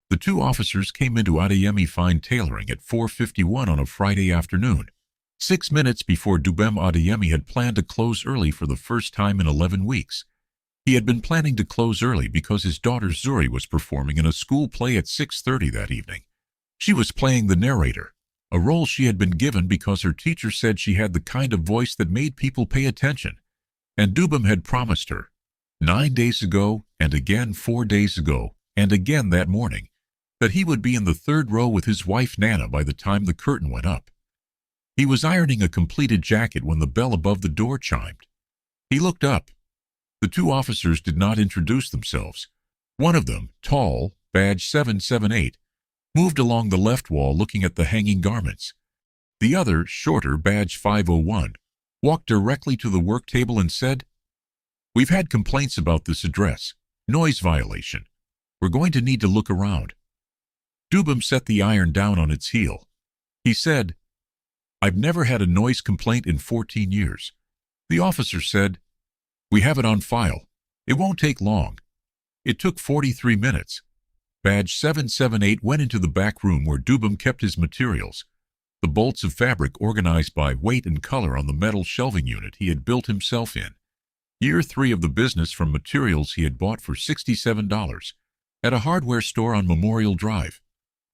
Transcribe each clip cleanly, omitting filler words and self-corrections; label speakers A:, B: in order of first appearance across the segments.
A: The two officers came into Adeyemi Fine Tailoring at 4:51 on a Friday afternoon, 6 minutes before Dubem Adeyemi had planned to close early for the first time in 11 weeks. He had been planning to close early because his daughter Zuri was performing in a school play at 6:30 that evening. She was playing the narrator, a role she had been given because her teacher said she had the kind of voice that made people pay attention, and Dubem had promised her, 9 days ago, and again 4 days ago, and again that morning, that he would be in the third row with his wife Nana by the time the curtain went up. He was ironing a completed jacket when the bell above the door chimed. He looked up. The two officers did not introduce themselves. One of them, tall, badge 778, moved along the left wall looking at the hanging garments. The other, shorter, badge 501, walked directly to the work table and said, "We've had complaints about this address. Noise violation. We're going to need to look around." Dubem set the iron down on its heel. He said, "I've never had a noise complaint in 14 years. The officer said, "We have it on file. It won't take long." It took 43 minutes. Badge 778 went into the back room where Dubem kept his materials, the bolts of fabric organized by weight and color on the metal shelving unit he had built himself in. Year 3 of the business from materials he had bought for $67 at a hardware store on Memorial Drive.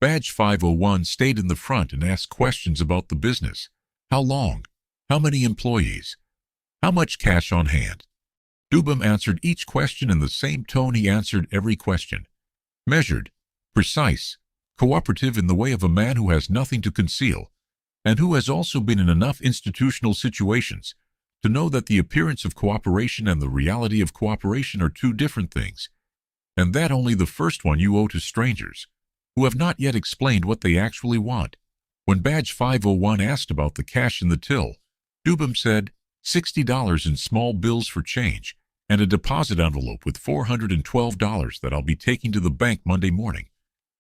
A: Badge 501 stayed in the front and asked questions about the business. How long? How many employees? How much cash on hand? Dubem answered each question in the same tone he answered every question. Measured, precise, cooperative in the way of a man who has nothing to conceal, and who has also been in enough institutional situations to know that the appearance of cooperation and the reality of cooperation are two different things, and that only the first one you owe to strangers, who have not yet explained what they actually want. When Badge 501 asked about the cash in the till, Dubem said, $60 in small bills for change, and a deposit envelope with $412 that I'll be taking to the bank Monday morning.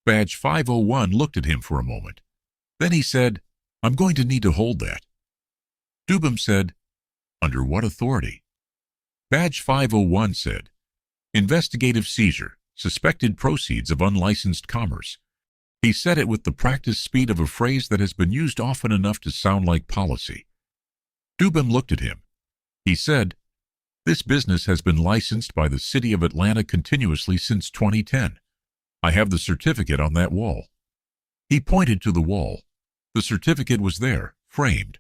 A: Badge 501 looked at him for a moment. Then he said, "I'm going to need to hold that." Dubem said, "Under what authority?" Badge 501 said, "Investigative seizure, suspected proceeds of unlicensed commerce." He said it with the practiced speed of a phrase that has been used often enough to sound like policy. Dubem looked at him. He said, "This business has been licensed by the City of Atlanta continuously since 2010. I have the certificate on that wall." He pointed to the wall. The certificate was there, framed,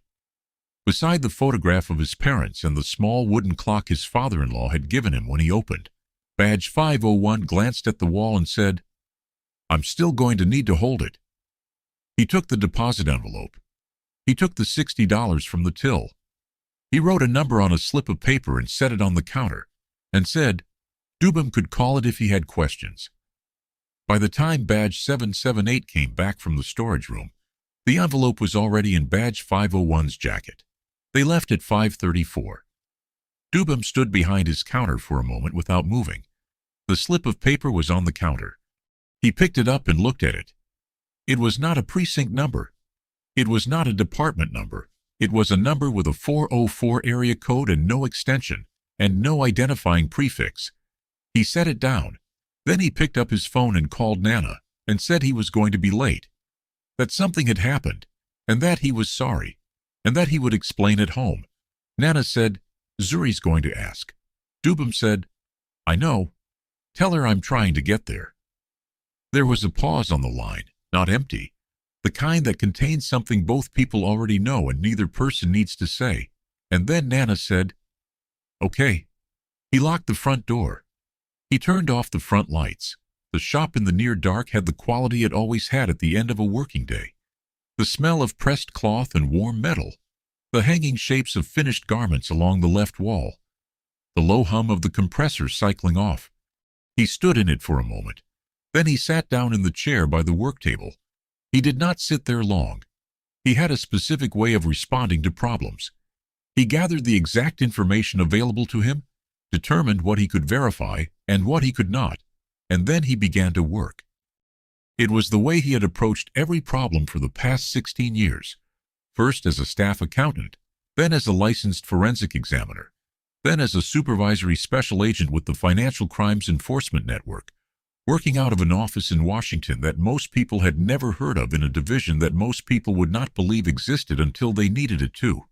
A: beside the photograph of his parents and the small wooden clock his father-in-law had given him when he opened. Badge 501 glanced at the wall and said, "I'm still going to need to hold it." He took the deposit envelope. He took the $60 from the till. He wrote a number on a slip of paper and set it on the counter, and said Dubem could call it if he had questions. By the time Badge 778 came back from the storage room, the envelope was already in Badge 501's jacket. They left at 5:34. Dubem stood behind his counter for a moment without moving. The slip of paper was on the counter. He picked it up and looked at it. It was not a precinct number. It was not a department number. It was a number with a 404 area code and no extension, and no identifying prefix. He set it down. Then he picked up his phone and called Nana, and said he was going to be late, that something had happened, and that he was sorry, and that he would explain at home. Nana said, "Zuri's going to ask." Dubem said, "I know. Tell her I'm trying to get there." There was a pause on the line, not empty, the kind that contains something both people already know and neither person needs to say. And then Nana said, "Okay." He locked the front door. He turned off the front lights. The shop in the near dark had the quality it always had at the end of a working day. The smell of pressed cloth and warm metal. The hanging shapes of finished garments along the left wall. The low hum of the compressor cycling off. He stood in it for a moment. Then he sat down in the chair by the work table. He did not sit there long. He had a specific way of responding to problems. He gathered the exact information available to him, determined what he could verify and what he could not, and then he began to work. It was the way he had approached every problem for the past 16 years, first as a staff accountant, then as a licensed forensic examiner, then as a supervisory special agent with the Financial Crimes Enforcement Network, working out of an office in Washington that most people had never heard of in a division that most people would not believe existed until they needed it to.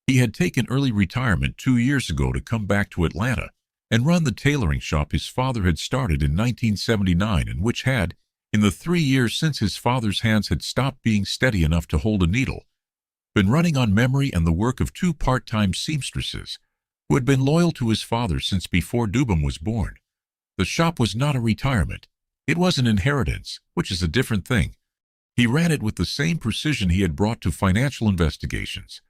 A: He had taken early retirement 2 years ago to come back to Atlanta and run the tailoring shop his father had started in 1979 and which had, in the 3 years since his father's hands had stopped being steady enough to hold a needle, been running on memory and the work of 2 part-time seamstresses who had been loyal to his father since before Dubem was born. The shop was not a retirement. It was an inheritance, which is a different thing. He ran it with the same precision he had brought to financial investigations,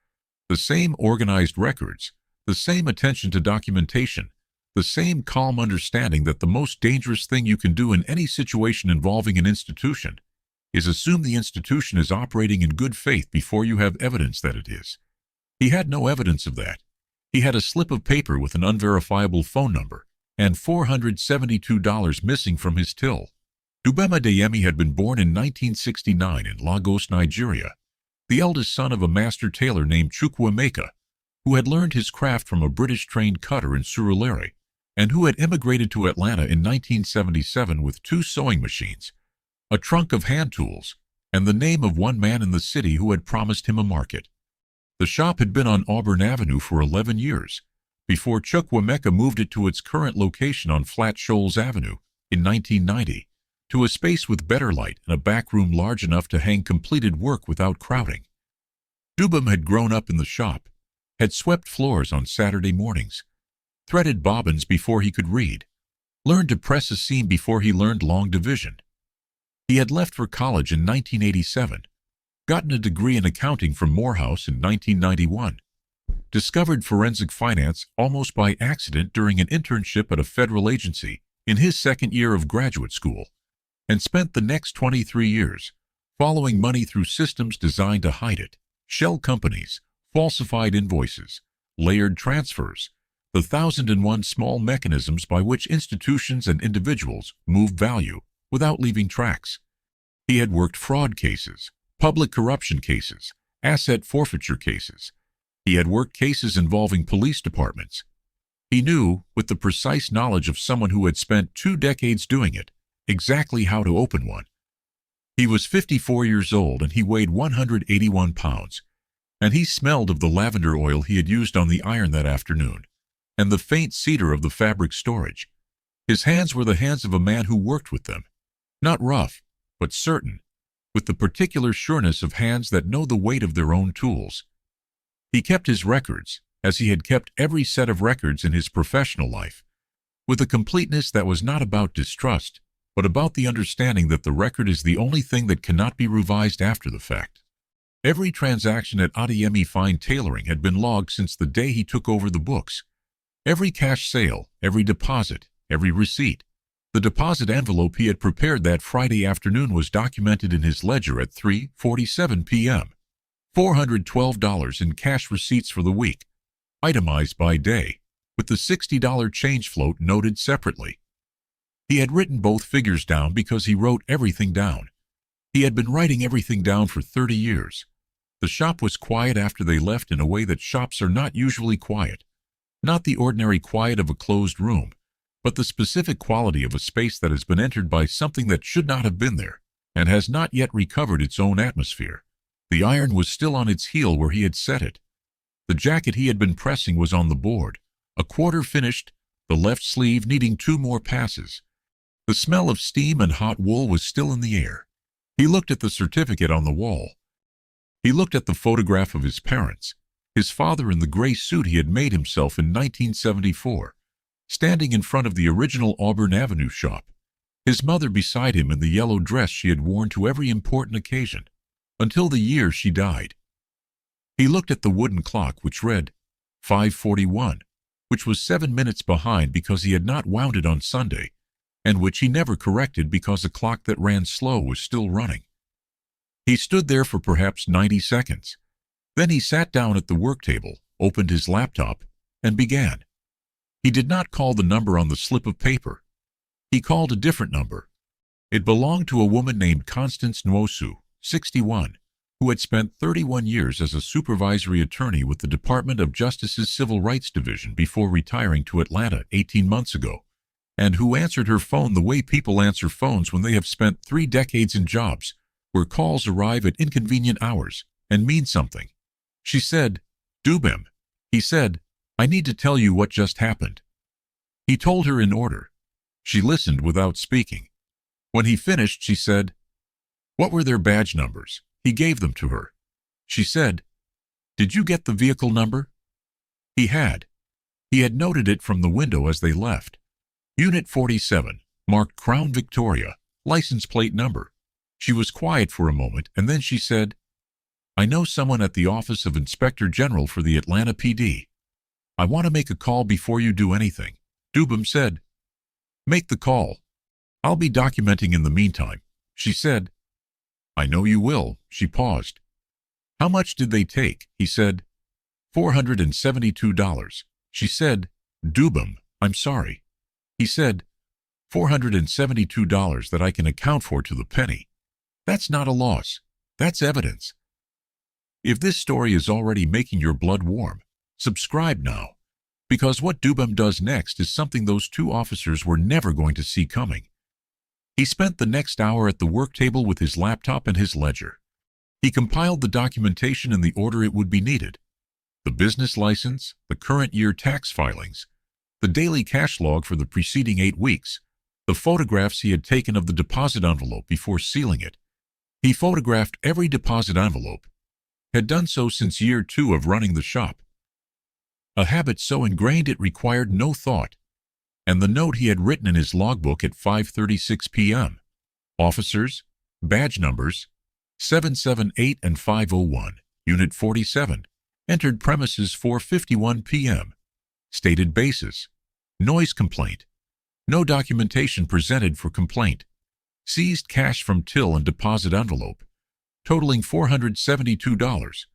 A: the same organized records, the same attention to documentation, the same calm understanding that the most dangerous thing you can do in any situation involving an institution is assume the institution is operating in good faith before you have evidence that it is. He had no evidence of that. He had a slip of paper with an unverifiable phone number and $472 missing from his till. Dubem Adeyemi had been born in 1969 in Lagos, Nigeria, the eldest son of a master tailor named Chukwuemeka, who had learned his craft from a British-trained cutter in Surulere, and who had immigrated to Atlanta in 1977 with 2 sewing machines, a trunk of hand tools, and the name of one man in the city who had promised him a market. The shop had been on Auburn Avenue for 11 years, before Chukwuemeka moved it to its current location on Flat Shoals Avenue in 1990, to a space with better light and a back room large enough to hang completed work without crowding. Dubem had grown up in the shop, had swept floors on Saturday mornings, threaded bobbins before he could read, learned to press a seam before he learned long division. He had left for college in 1987, gotten a degree in accounting from Morehouse in 1991, discovered forensic finance almost by accident during an internship at a federal agency in his second year of graduate school, and spent the next 23 years following money through systems designed to hide it, shell companies, falsified invoices, layered transfers, the 1,001 small mechanisms by which institutions and individuals move value without leaving tracks. He had worked fraud cases, public corruption cases, asset forfeiture cases. He had worked cases involving police departments. He knew, with the precise knowledge of someone who had spent 2 decades doing it, exactly how to open one. He was 54 years old and he weighed 181 pounds, and he smelled of the lavender oil he had used on the iron that afternoon, and the faint cedar of the fabric storage. His hands were the hands of a man who worked with them, not rough, but certain, with the particular sureness of hands that know the weight of their own tools. He kept his records, as he had kept every set of records in his professional life, with a completeness that was not about distrust, but about the understanding that the record is the only thing that cannot be revised after the fact. Every transaction at Adeyemi Fine Tailoring had been logged since the day he took over the books. Every cash sale, every deposit, every receipt. The deposit envelope he had prepared that Friday afternoon was documented in his ledger at 3:47 p.m. $412 in cash receipts for the week, itemized by day, with the $60 change float noted separately. He had written both figures down because he wrote everything down. He had been writing everything down for 30 years. The shop was quiet after they left in a way that shops are not usually quiet. Not the ordinary quiet of a closed room, but the specific quality of a space that has been entered by something that should not have been there, and has not yet recovered its own atmosphere. The iron was still on its heel where he had set it. The jacket he had been pressing was on the board, a quarter finished, the left sleeve needing 2 more passes. The smell of steam and hot wool was still in the air. He looked at the certificate on the wall. He looked at the photograph of his parents, his father in the gray suit he had made himself in 1974, standing in front of the original Auburn Avenue shop, his mother beside him in the yellow dress she had worn to every important occasion, until the year she died. He looked at the wooden clock which read 5:41, which was 7 minutes behind because he had not wound it on Sunday, and which he never corrected because a clock that ran slow was still running. He stood there for perhaps 90 seconds. Then he sat down at the work table, opened his laptop, and began. He did not call the number on the slip of paper. He called a different number. It belonged to a woman named Constance Nwosu, 61, who had spent 31 years as a supervisory attorney with the Department of Justice's Civil Rights Division before retiring to Atlanta 18 months ago. and who answered her phone the way people answer phones when they have spent 3 decades in jobs where calls arrive at inconvenient hours and mean something. She said, "Dubem." He said, "I need to tell you what just happened." He told her in order. She listened without speaking. When he finished, she said, "What were their badge numbers?" He gave them to her. She said, "Did you get the vehicle number?" He had. He had noted it from the window as they left. Unit 47, marked Crown Victoria, license plate number. She was quiet for a moment, and then she said, "I know someone at the Office of Inspector General for the Atlanta PD. I want to make a call before you do anything." Dubem said, "Make the call. I'll be documenting in the meantime." She said, "I know you will." She paused. "How much did they take?" He said, $472. She said, "Dubem, I'm sorry." He said, $472 that I can account for to the penny. That's not a loss. That's evidence. If this story is already making your blood warm, subscribe now, because what Dubem does next is something those 2 officers were never going to see coming. He spent the next hour at the work table with his laptop and his ledger. He compiled the documentation in the order it would be needed: the business license, the current year tax filings, the daily cash log for the preceding 8 weeks, the photographs he had taken of the deposit envelope before sealing it. He photographed every deposit envelope, had done so since year 2 of running the shop, a habit so ingrained it required no thought. And the note he had written in his logbook at 5:36 p.m. Officers, badge numbers, 778 and 501, Unit 47, entered premises 4:51 p.m. Stated basis: noise complaint. No documentation presented for complaint. Seized cash from till and deposit envelope, totaling $472.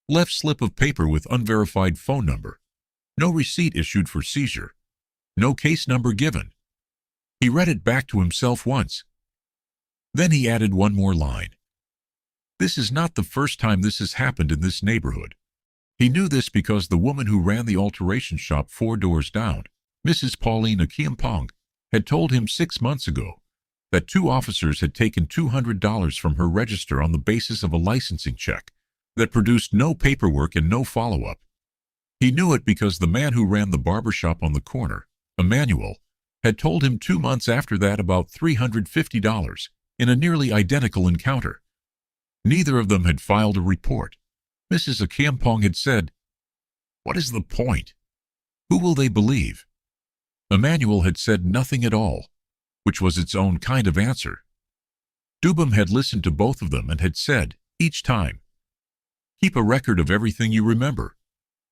A: Left slip of paper with unverified phone number. No receipt issued for seizure. No case number given. He read it back to himself once. Then he added one more line. This is not the first time this has happened in this neighborhood. He knew this because the woman who ran the alteration shop 4 doors down, Mrs. Pauline Akiampong, had told him 6 months ago that 2 officers had taken $200 from her register on the basis of a licensing check that produced no paperwork and no follow-up. He knew it because the man who ran the barber shop on the corner, Emmanuel, had told him 2 months after that about $350 in a nearly identical encounter. Neither of them had filed a report. Mrs. Akiampong had said, "What is the point? Who will they believe?" Emmanuel had said nothing at all, which was its own kind of answer. Dubem had listened to both of them and had said, each time, "Keep a record of everything you remember.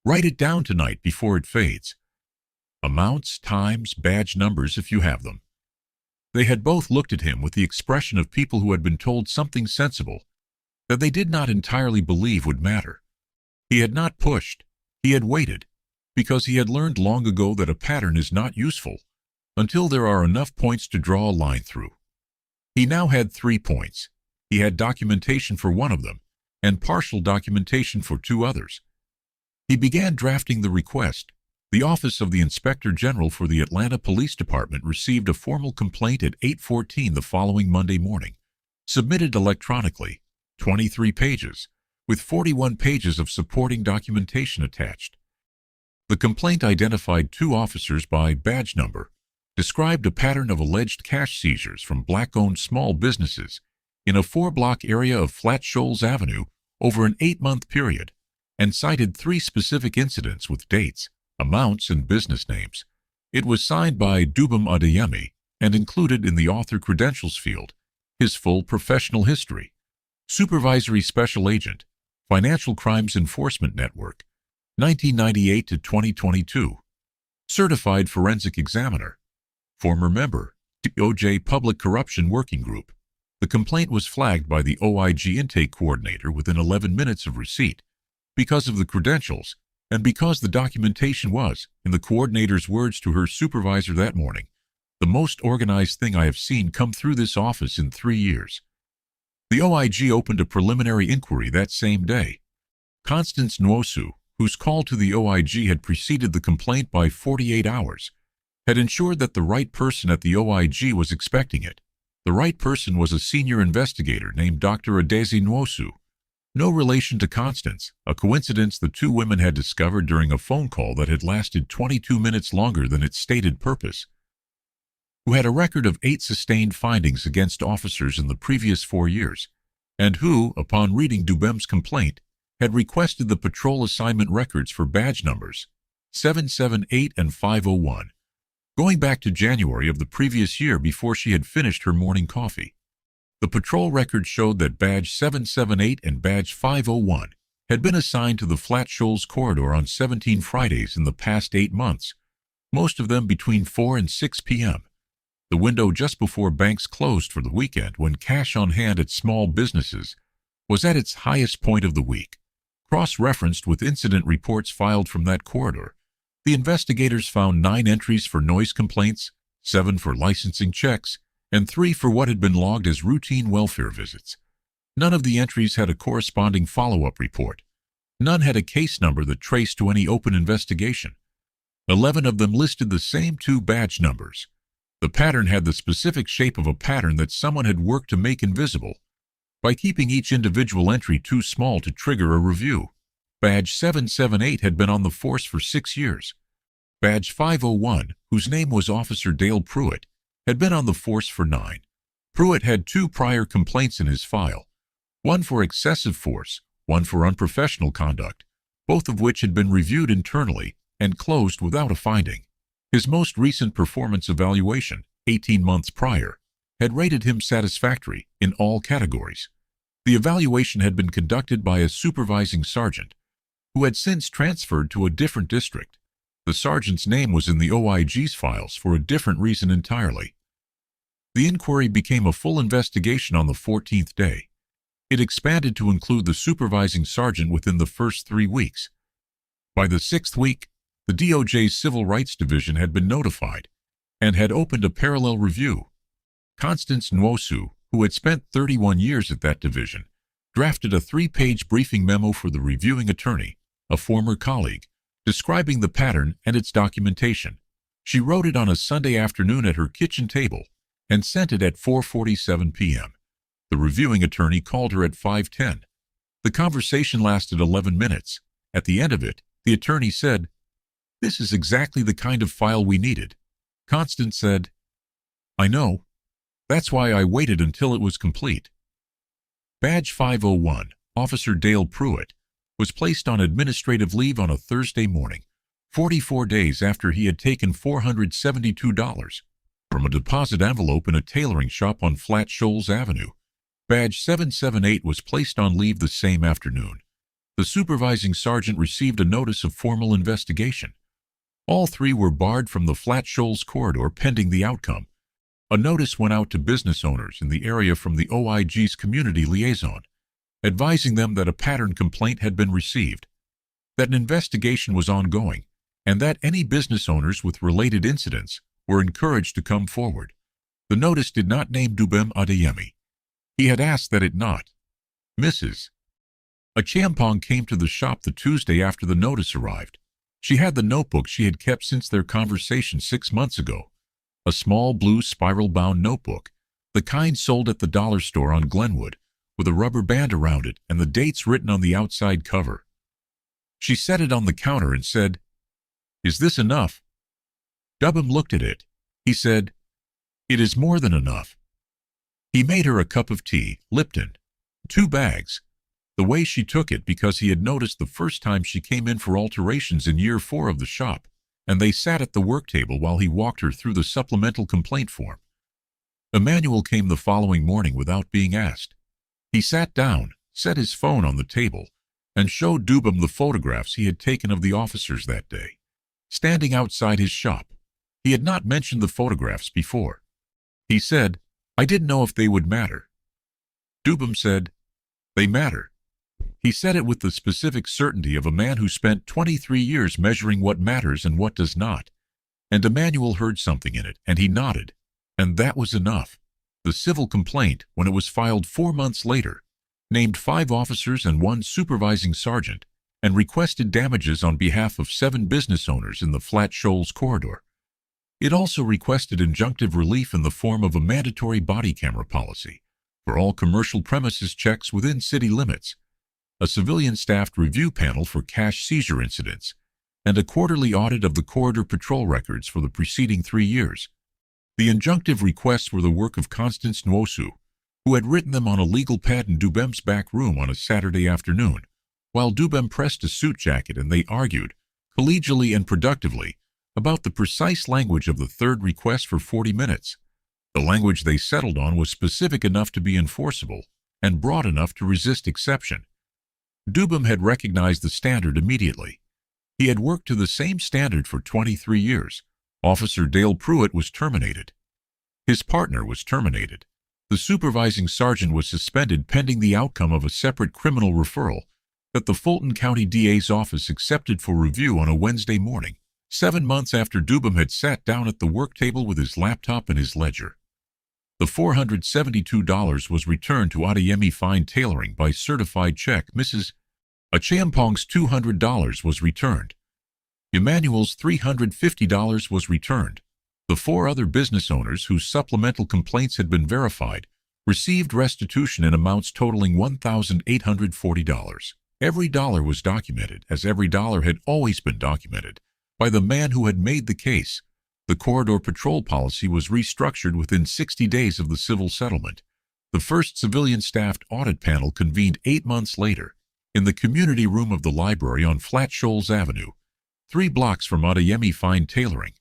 A: Write it down tonight before it fades. Amounts, times, badge numbers if you have them." They had both looked at him with the expression of people who had been told something sensible that they did not entirely believe would matter. He had not pushed. He had waited, because he had learned long ago that a pattern is not useful until there are enough points to draw a line through. He now had 3 points. He had documentation for one of them and partial documentation for 2 others. He began drafting the request. The Office of the Inspector General for the Atlanta Police Department received a formal complaint at 8:14 the following Monday morning, submitted electronically, 23 pages, with 41 pages of supporting documentation attached. The complaint identified 2 officers by badge number, described a pattern of alleged cash seizures from black-owned small businesses in a 4-block area of Flat Shoals Avenue over an 8-month period, and cited 3 specific incidents with dates, amounts, and business names. It was signed by Dubem Adeyemi and included in the author credentials field his full professional history: Supervisory Special Agent, Financial Crimes Enforcement Network, 1998 to 2022. Certified Forensic Examiner. Former member, DOJ Public Corruption Working Group. The complaint was flagged by the OIG intake coordinator within 11 minutes of receipt because of the credentials and because the documentation was, in the coordinator's words to her supervisor that morning, the most organized thing I have seen come through this office in 3 years. The OIG opened a preliminary inquiry that same day. Constance Nwosu, whose call to the OIG had preceded the complaint by 48 hours, had ensured that the right person at the OIG was expecting it. The right person was a senior investigator named Dr. Adesi Nwosu. No relation to Constance, a coincidence the two women had discovered during a phone call that had lasted 22 minutes longer than its stated purpose, who had a record of 8 sustained findings against officers in the previous 4 years, and who, upon reading Dubem's complaint, had requested the patrol assignment records for badge numbers 778 and 501, going back to January of the previous year before she had finished her morning coffee. The patrol record showed that badge 778 and badge 501 had been assigned to the Flat Shoals corridor on 17 Fridays in the past 8 months, most of them between 4 and 6 p.m., the window just before banks closed for the weekend when cash on hand at small businesses was at its highest point of the week. Cross-referenced with incident reports filed from that corridor, the investigators found 9 entries for noise complaints, 7 for licensing checks, and 3 for what had been logged as routine welfare visits. None of the entries had a corresponding follow-up report. None had a case number that traced to any open investigation. 11 of them listed the same 2 badge numbers. The pattern had the specific shape of a pattern that someone had worked to make invisible by keeping each individual entry too small to trigger a review. Badge 778 had been on the force for 6 years. Badge 501, whose name was Officer Dale Pruitt, had been on the force for 9. Pruitt had 2 prior complaints in his file, one for excessive force, one for unprofessional conduct, both of which had been reviewed internally and closed without a finding. His most recent performance evaluation, 18 months prior, had rated him satisfactory in all categories. The evaluation had been conducted by a supervising sergeant, who had since transferred to a different district. The sergeant's name was in the OIG's files for a different reason entirely. The inquiry became a full investigation on the 14th day. It expanded to include the supervising sergeant within the first 3 weeks. By the 6th week, the DOJ's Civil Rights Division had been notified and had opened a parallel review. Constance Nwosu, who had spent 31 years at that division, drafted a 3-page briefing memo for the reviewing attorney, a former colleague, describing the pattern and its documentation. She wrote it on a Sunday afternoon at her kitchen table and sent it at 4:47 p.m. The reviewing attorney called her at 5:10. The conversation lasted 11 minutes. At the end of it, the attorney said, "This is exactly the kind of file we needed." Constance said, "I know. That's why I waited until it was complete." Badge 501, Officer Dale Pruitt, was placed on administrative leave on a Thursday morning, 44 days after he had taken $472 from a deposit envelope in a tailoring shop on Flat Shoals Avenue. Badge 778 was placed on leave the same afternoon. The supervising sergeant received a notice of formal investigation. All 3 were barred from the Flat Shoals corridor pending the outcome. A notice went out to business owners in the area from the OIG's community liaison, advising them that a pattern complaint had been received, that an investigation was ongoing, and that any business owners with related incidents were encouraged to come forward. The notice did not name Dubem Adeyemi. He had asked that it not. Mrs. Achampong came to the shop the Tuesday after the notice arrived. She had the notebook she had kept since their conversation 6 months ago, a small blue spiral-bound notebook, the kind sold at the dollar store on Glenwood, with a rubber band around it and the dates written on the outside cover. She set it on the counter and said, "Is this enough?" Dubem looked at it. He said, "It is more than enough." He made her a cup of tea, Lipton, 2 bags. The way she took it because he had noticed the first time she came in for alterations in year 4 of the shop, and they sat at the work table while he walked her through the supplemental complaint form. Emmanuel came the following morning without being asked. He sat down, set his phone on the table, and showed Dubem the photographs he had taken of the officers that day, standing outside his shop. He had not mentioned the photographs before. He said, "I didn't know if they would matter." Dubem said, "They matter." He said it with the specific certainty of a man who spent 23 years measuring what matters and what does not. And Emmanuel heard something in it, and he nodded. And that was enough. The civil complaint, when it was filed 4 months later, named 5 officers and 1 supervising sergeant, and requested damages on behalf of 7 business owners in the Flat Shoals corridor. It also requested injunctive relief in the form of a mandatory body camera policy for all commercial premises checks within city limits, a civilian-staffed review panel for cash seizure incidents, and a quarterly audit of the corridor patrol records for the preceding 3 years. The injunctive requests were the work of Constance Nwosu, who had written them on a legal pad in Dubem's back room on a Saturday afternoon, while Dubem pressed a suit jacket and they argued, collegially and productively, about the precise language of the third request for 40 minutes. The language they settled on was specific enough to be enforceable and broad enough to resist exception. Dubem had recognized the standard immediately. He had worked to the same standard for 23 years. Officer Dale Pruitt was terminated. His partner was terminated. The supervising sergeant was suspended pending the outcome of a separate criminal referral that the Fulton County DA's office accepted for review on a Wednesday morning, 7 months after Dubem had sat down at the work table with his laptop and his ledger. The $472 was returned to Adeyemi Fine Tailoring by certified check. Mrs. Achampong's $200 was returned. Emmanuel's $350 was returned. The 4 other business owners whose supplemental complaints had been verified received restitution in amounts totaling $1,840. Every dollar was documented, as every dollar had always been documented, by the man who had made the case. The corridor patrol policy was restructured within 60 days of the civil settlement. The first civilian-staffed audit panel convened 8 months later in the community room of the library on Flat Shoals Avenue, 3 blocks from Adeyemi Fine Tailoring.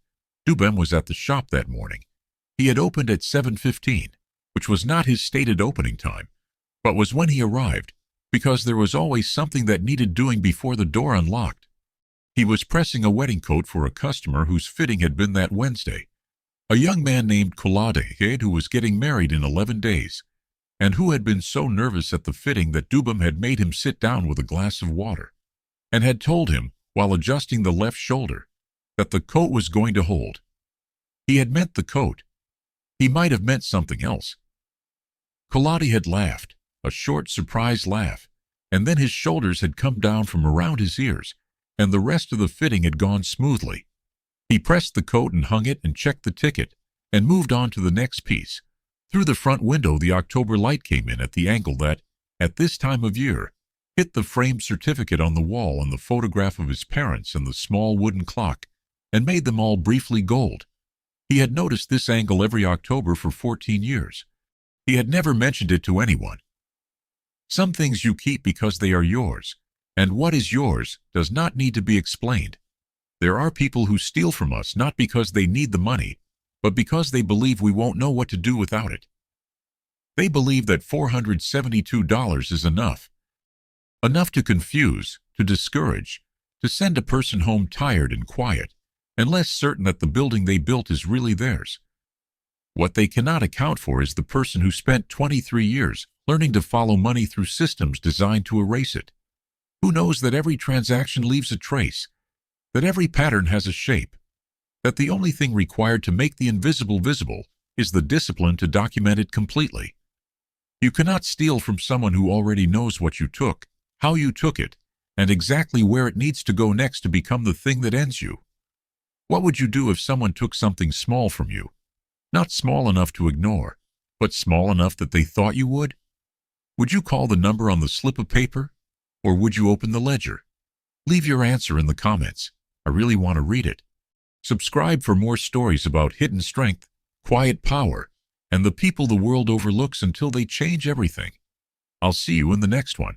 A: Dubem was at the shop that morning. He had opened at 7:15, which was not his stated opening time, but was when he arrived, because there was always something that needed doing before the door unlocked. He was pressing a wedding coat for a customer whose fitting had been that Wednesday, a young man named Kolade, who was getting married in 11 days, and who had been so nervous at the fitting that Dubem had made him sit down with a glass of water, and had told him, while adjusting the left shoulder, that the coat was going to hold. He had meant the coat. He might have meant something else. Kolade had laughed, a short, surprised laugh, and then his shoulders had come down from around his ears, and the rest of the fitting had gone smoothly. He pressed the coat and hung it and checked the ticket, and moved on to the next piece. Through the front window the October light came in at the angle that, at this time of year, hit the framed certificate on the wall and the photograph of his parents and the small wooden clock, and made them all briefly gold. He had noticed this angle every October for 14 years. He had never mentioned it to anyone. Some things you keep because they are yours, and what is yours does not need to be explained. There are people who steal from us not because they need the money, but because they believe we won't know what to do without it. They believe that $472 is enough. Enough to confuse, to discourage, to send a person home tired and quiet, and less certain that the building they built is really theirs. What they cannot account for is the person who spent 23 years learning to follow money through systems designed to erase it, who knows that every transaction leaves a trace, that every pattern has a shape, that the only thing required to make the invisible visible is the discipline to document it completely. You cannot steal from someone who already knows what you took, how you took it, and exactly where it needs to go next to become the thing that ends you. What would you do if someone took something small from you? Not small enough to ignore, but small enough that they thought you would? Would you call the number on the slip of paper? Or would you open the ledger? Leave your answer in the comments. I really want to read it. Subscribe for more stories about hidden strength, quiet power, and the people the world overlooks until they change everything. I'll see you in the next one.